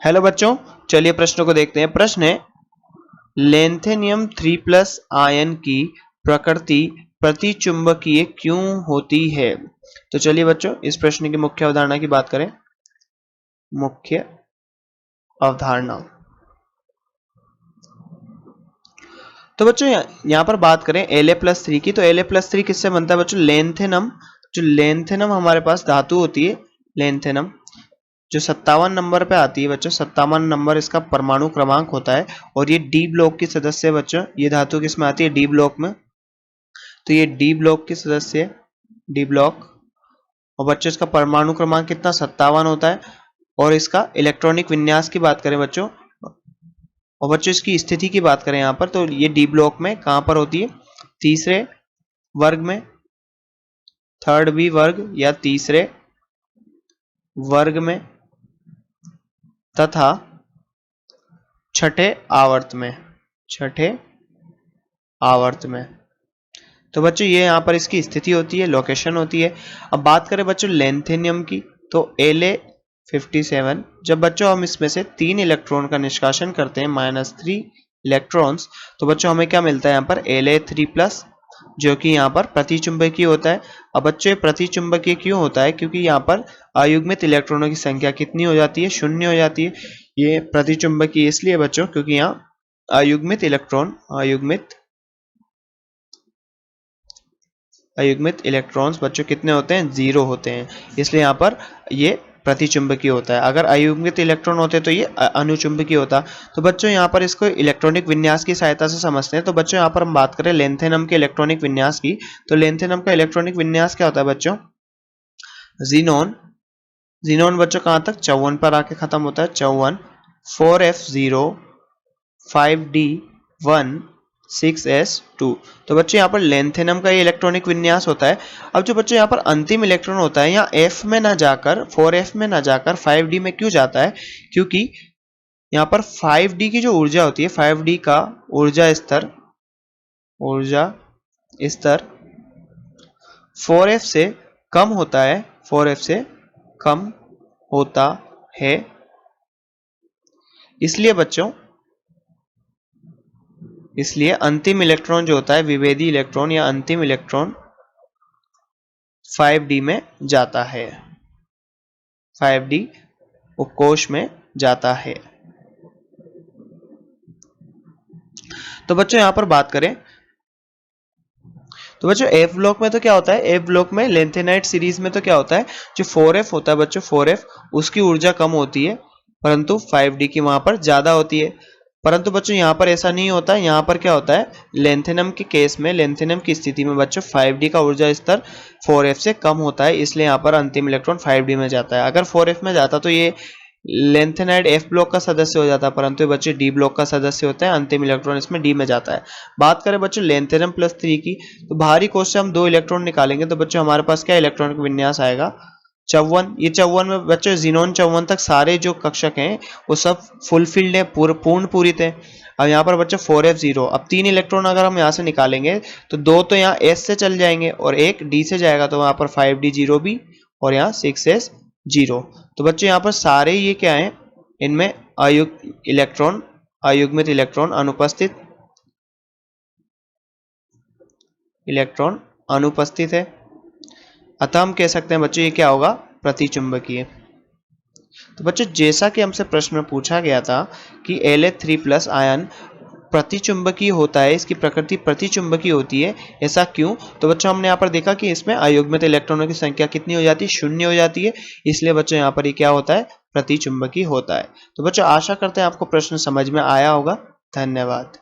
Hello बच्चों, चलिए प्रश्नों को देखते हैं। प्रश्न है, लेंथेनियम 3+ आयन की प्रकृति प्रतिचुंबकीय क्यों होती है? तो चलिए बच्चों इस प्रश्न की मुख्य अवधारणा की बात करें। मुख्य अवधारणा, तो बच्चों यहाँ पर बात करें La+3 की, तो La+3 किससे बनता है बच्चों? लेंथेनम। जो लेंथेनम हमारे पास धातु होती है, लेंथेनम जो 57 नंबर पे आती है बच्चों, 57 नंबर इसका परमाणु क्रमांक होता है और ये डी ब्लॉक की सदस्य है बच्चों। ये धातु किस में आती है? डी ब्लॉक में। तो ये डी ब्लॉक की सदस्य है, डी ब्लॉक। और बच्चों इसका परमाणु क्रमांक कितना? 57 होता है। और इसका इलेक्ट्रॉनिक विन्यास की बात करें बच्चों, और बच्चों इसकी स्थिति की बात करें यहाँ पर, तो ये डी ब्लॉक में कहां पर होती है? तीसरे वर्ग में, थर्ड बी वर्ग या तीसरे वर्ग में, तथा छठे आवर्त में, छठे आवर्त में। तो बच्चों ये यहाँ पर इसकी स्थिति होती है, लोकेशन होती है। अब बात करें बच्चों लेंथेनियम की, तो La57, जब बच्चों हम इसमें से 3 इलेक्ट्रॉन का निष्कासन करते हैं, -3 इलेक्ट्रॉन्स, तो बच्चों हमें क्या मिलता है यहाँ पर? La3+, जो कि यहाँ पर प्रतिचुंबकीय होता है। अब बच्चों ये प्रतिचुंबकीय क्यों होता है? क्योंकि यहाँ पर अयुग्मित इलेक्ट्रॉनों की संख्या कितनी हो जाती है? 0 हो जाती है। ये प्रतिचुंबकीय इसलिए बच्चों क्योंकि यहाँ अयुग्मित इलेक्ट्रॉन, अयुग्मित इलेक्ट्रॉन्स बच्चों कितने होते हैं? 0 होते हैं, इसलिए यहाँ पर ये प्रतिचुंबकीय होता है। अगर अयुग्मित इलेक्ट्रॉन होते तो ये अनुचुंबकीय होता। तो बच्चों यहाँ पर इसको इलेक्ट्रॉनिक विन्यास की सहायता से समझते हैं। तो बच्चों यहाँ पर हम बात करें लेंथेनम के इलेक्ट्रॉनिक विन्यास की, तो लेंथेनम का इलेक्ट्रॉनिक विन्यास क्या होता है बच्चों? जीनोन। जीनोन बच्चों कहाँ तक? 54 पर आके खत्म होता है, 54, 4f0, 5d1, 6s2। तो बच्चों यहाँ पर लेंथेनम का ये इलेक्ट्रॉनिक विन्यास होता है। अब जो बच्चों यहाँ पर अंतिम इलेक्ट्रॉन होता है, यहाँ f में ना जाकर, 4f में ना जाकर 5d में क्यों जाता है? क्योंकि यहाँ पर 5d की जो ऊर्जा होती है, 5d का ऊर्जा स्तर 4f से कम होता है, 4f से कम होता है। इसलिए बच्चों, इसलिए अंतिम इलेक्ट्रॉन जो होता है, विभेदी इलेक्ट्रॉन या अंतिम इलेक्ट्रॉन 5d में जाता है, 5d उपकोष में जाता है। तो बच्चों यहां पर बात करें, तो बच्चों एफ ब्लॉक में तो क्या होता है? एफ ब्लॉक में लेंथेनाइट सीरीज में तो क्या होता है? जो 4f होता है बच्चों, 4f उसकी ऊर्जा कम होती है, परंतु 5d की वहां पर ज्यादा होती है। परंतु बच्चों यहाँ पर ऐसा नहीं होता है। यहाँ पर क्या होता है? लेंथेनम के केस में, लेंथेनम की स्थिति में बच्चों 5d का ऊर्जा स्तर 4f से कम होता है, इसलिए यहाँ पर अंतिम इलेक्ट्रॉन 5d में जाता है। अगर 4f में जाता तो ये लेंथेनाइड f ब्लॉक का सदस्य हो जाता, परंतु ये बच्चे d ब्लॉक का सदस्य होता है, अंतिम इलेक्ट्रॉन इसमें d में जाता है। बात करें बच्चों लेंथेनम+3 की, तो बाहरी कोश से हम 2 इलेक्ट्रॉन निकालेंगे, तो बच्चों हमारे पास क्या इलेक्ट्रॉनिक विन्यास आएगा? 54। ये 54 में बच्चों जीनोन 54 तक सारे जो कक्षक हैं वो सब फुलफिल्ड है, पूर्ण पूरित है। अब यहाँ पर बच्चों 4f0, अब 3 इलेक्ट्रॉन अगर हम यहाँ से निकालेंगे तो 2 तो यहाँ s से चल जाएंगे और एक d से जाएगा, तो वहां पर 5d0b और यहाँ 6s0। तो बच्चों यहाँ पर सारे ये क्या है? इनमें अयुग्मित इलेक्ट्रॉन अनुपस्थित है। अतः हम कह सकते हैं बच्चों ये क्या होगा? प्रतिचुंबकीय। तो बच्चों जैसा कि हमसे प्रश्न में पूछा गया था कि La3+ आयन प्रतिचुंबकीय होता है, इसकी प्रकृति प्रतिचुंबकीय होती है, ऐसा क्यों? तो बच्चों हमने यहाँ पर देखा कि इसमें अयुग्मित इलेक्ट्रॉनों की संख्या कितनी हो जाती है? 0 हो जाती है, इसलिए बच्चों यहाँ पर ये क्या होता है? प्रतिचुंबकीय होता है। तो बच्चों आशा करते हैं आपको प्रश्न समझ में आया होगा। धन्यवाद।